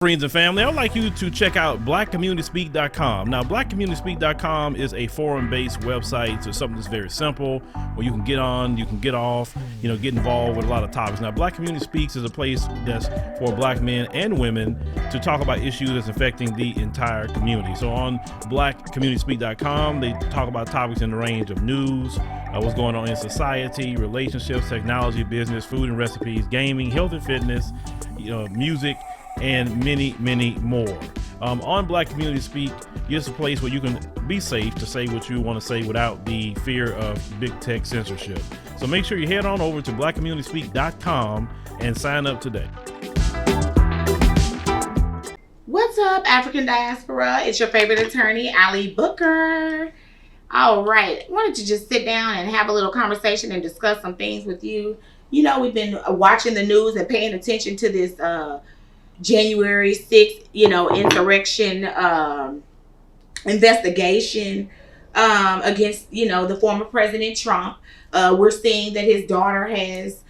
Friends and family, I would like you to check out blackcommunityspeak.com. Now, blackcommunityspeak.com is a forum-based website, so something that's very simple, where you can get on, you can get off, get involved with a lot of topics. Now, Black Community Speaks is a place that's for Black men and women to talk about issues that's affecting the entire community. So on blackcommunityspeak.com, they talk about topics in the range of news, what's going on in society, relationships, technology, business, food and recipes, gaming, health and fitness, music, and many, many more. On Black Community Speak, it's a place where you can be safe to say what you want to say without the fear of big tech censorship. So make sure you head on over to blackcommunityspeak.com and sign up today. What's up, African Diaspora? It's your favorite attorney, Allie Booker. All right, I wanted to just sit down and have a little conversation and discuss some things with you. We've been watching the news and paying attention to this January 6th, insurrection investigation against, the former President Trump. We're seeing that his daughter has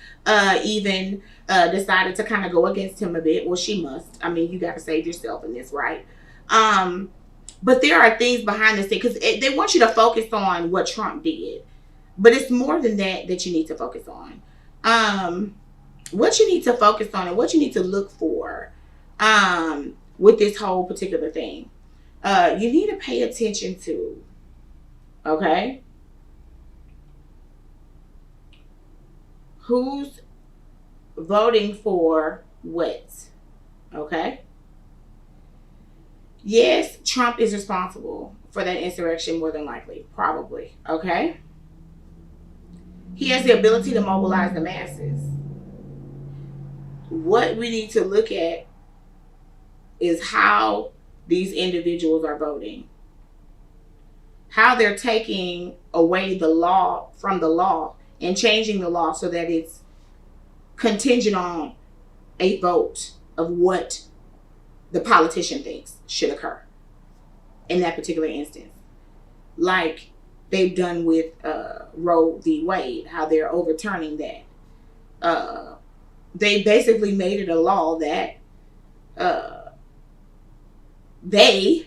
even decided to kind of go against him a bit. Well, she must. I mean, you got to save yourself in this, right? But there are things behind the scenes because they want you to focus on what Trump did. But it's more than that you need to focus on. What you need to focus on and what you need to look for with this whole particular thing. You need to pay attention to, okay? Who's voting for what, okay? Yes, Trump is responsible for that insurrection more than likely, probably, okay? He has the ability to mobilize the masses. What we need to look at is how these individuals are voting. How they're taking away the law from the law and changing the law so that it's contingent on a vote of what the politician thinks should occur in that particular instance. Like they've done with Roe v. Wade, how they're overturning that. They basically made it a law that they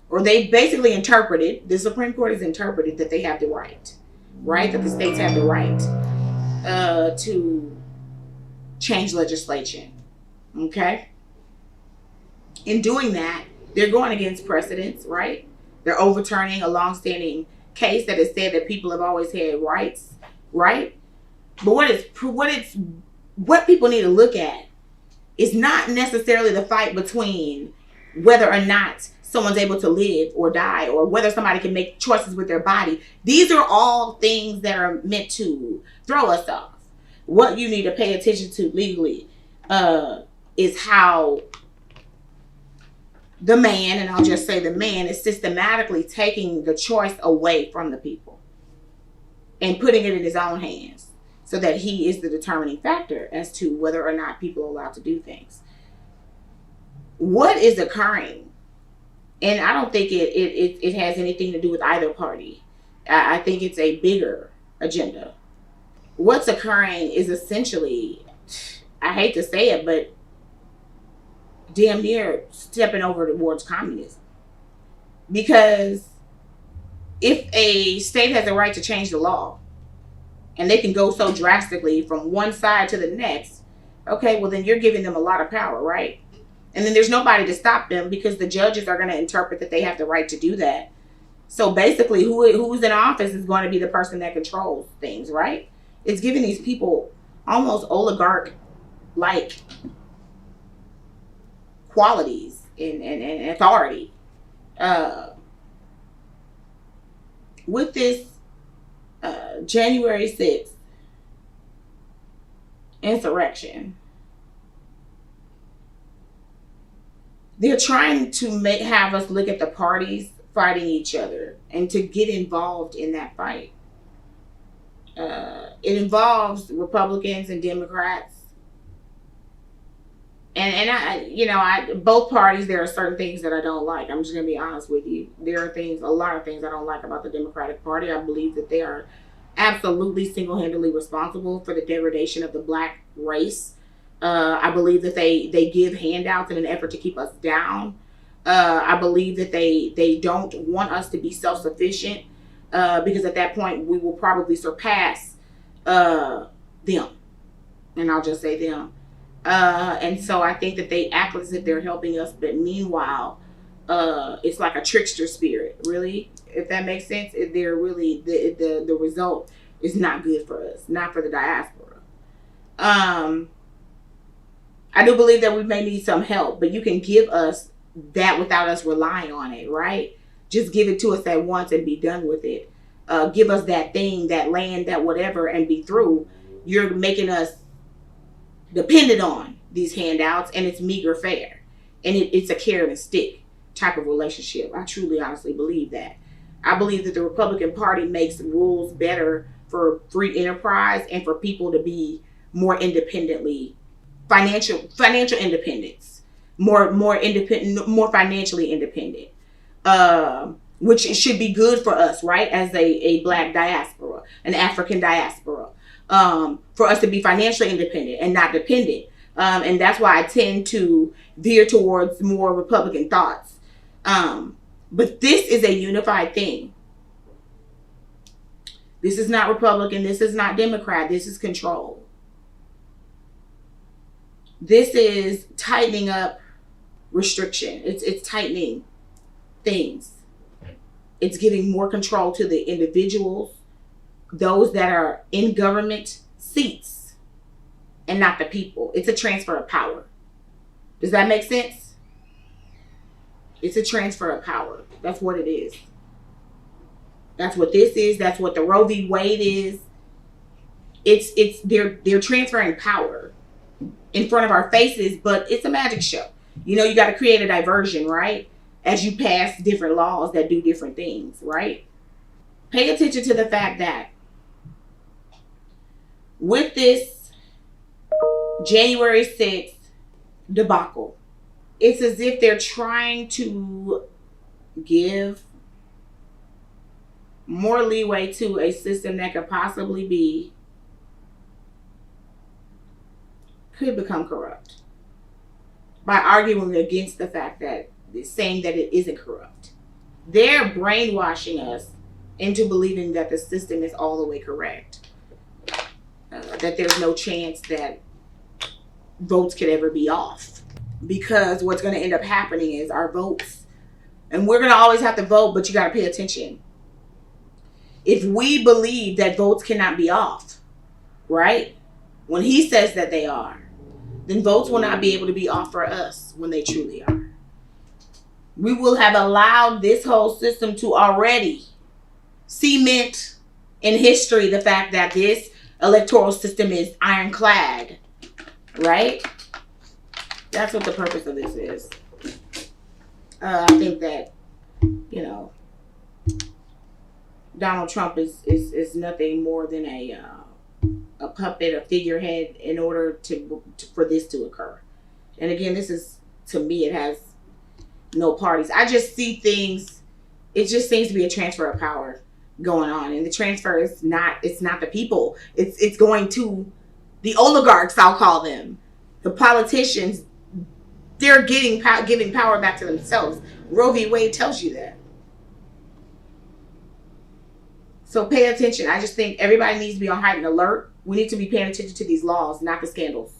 basically interpreted, the Supreme Court has interpreted that they have the right, that the states have the right to change legislation, okay? In doing that, they're going against precedents, right? They're overturning a longstanding case that has said that people have always had rights, right? But what people need to look at is not necessarily the fight between whether or not someone's able to live or die, or whether somebody can make choices with their body. These are all things that are meant to throw us off. What you need to pay attention to legally is how the man, and I'll just say the man, is systematically taking the choice away from the people and putting it in his own hands so that he is the determining factor as to whether or not people are allowed to do things. What is occurring, and I don't think it has anything to do with either party. I think it's a bigger agenda. What's occurring is essentially, I hate to say it, but damn near stepping over towards communism. Because if a state has a right to change the law, and they can go so drastically from one side to the next, okay, well then you're giving them a lot of power, right? And then there's nobody to stop them because the judges are going to interpret that they have the right to do that. So basically, who's in office is going to be the person that controls things, right? It's giving these people almost oligarch-like qualities and authority. With this January 6th insurrection, they're trying to have us look at the parties fighting each other and to get involved in that fight. It involves Republicans and Democrats. And I both parties, there are certain things that I don't like. I'm just going to be honest with you. There are a lot of things I don't like about the Democratic Party. I believe that they are absolutely single-handedly responsible for the degradation of the Black race. I believe that they give handouts in an effort to keep us down. I believe that they don't want us to be self-sufficient, because at that point we will probably surpass them. And I'll just say them. And so I think that they act as if they're helping us, but meanwhile, it's like a trickster spirit, really, if that makes sense. They're really, the result is not good for us, not for the diaspora. I do believe that we may need some help, but you can give us that without us relying on it, right? Just give it to us at once and be done with it. Give us that thing, that land, that whatever, and be through. You're making us dependent on these handouts, and it's meager fare. And it's a carrot and stick type of relationship. I truly, honestly believe that. I believe that the Republican Party makes rules better for free enterprise and for people to be more independently, financial independence, more independent, more financially independent, which should be good for us, right? As a Black diaspora, an African diaspora, for us to be financially independent and not dependent. And that's why I tend to veer towards more Republican thoughts. But this is a unified thing. This is not Republican. This is not Democrat. This is control. This is tightening up restriction. It's tightening things. It's giving more control to the individuals, those that are in government seats, and not the people. It's a transfer of power. Does that make sense? It's a transfer of power. That's what it is. That's what this is. That's what the Roe v. Wade is. They're transferring power in front of our faces, but it's a magic show. You know, you got to create a diversion, right? As you pass different laws that do different things, right? Pay attention to the fact that with this January 6th debacle, it's as if they're trying to give more leeway to a system that could become corrupt by arguing against the fact that saying that it isn't corrupt. They're brainwashing us into believing that the system is all the way correct, that there's no chance that votes could ever be off, because what's going to end up happening is our votes, and we're going to always have to vote, but you got to pay attention. If we believe that votes cannot be off, right, when he says that they are, then votes will not be able to be off for us when they truly are. We will have allowed this whole system to already cement in history the fact that this electoral system is ironclad, right? That's what the purpose of this is. I think that, you know, Donald Trump is nothing more than a puppet, a figurehead in order for this to occur. And again, this is, to me, it has no parties. I just see things, it just seems to be a transfer of power going on. And the transfer is not, it's not the people. It's going to the oligarchs, I'll call them. The politicians, they're giving power back to themselves. Roe v. Wade tells you that. So pay attention. I just think everybody needs to be on heightened alert. We need to be paying attention to these laws, not the scandals.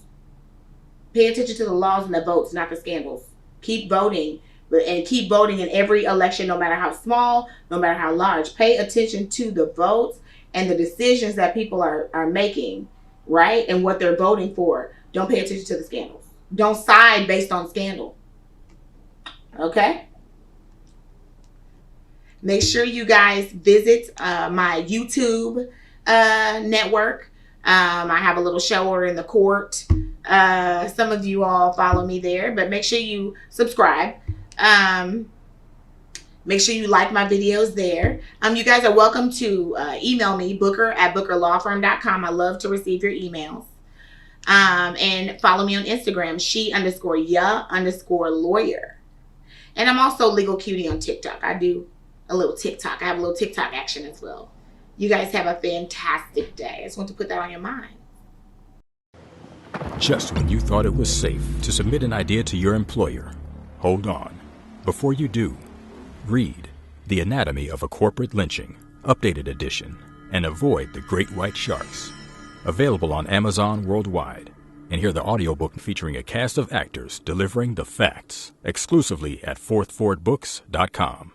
Pay attention to the laws and the votes, not the scandals. Keep voting, and keep voting in every election, no matter how small, no matter how large. Pay attention to the votes and the decisions that people are making, right? And what they're voting for. Don't pay attention to the scandals. Don't side based on scandal. Okay? Make sure you guys visit my YouTube network. I have a little show Order in the Court. Some of you all follow me there, but make sure you subscribe. Make sure you like my videos there. You guys are welcome to email me, booker@bookerlawfirm.com. I love to receive your emails. And follow me on Instagram, she_ya_lawyer. And I'm also Legal Cutie on TikTok. I do a little TikTok. I have a little TikTok action as well. You guys have a fantastic day. I just want to put that on your mind. Just when you thought it was safe to submit an idea to your employer, hold on. Before you do, read The Anatomy of a Corporate Lynching, Updated Edition, and avoid the Great White Sharks. Available on Amazon worldwide. And hear the audiobook featuring a cast of actors delivering the facts exclusively at fourthfordbooks.com.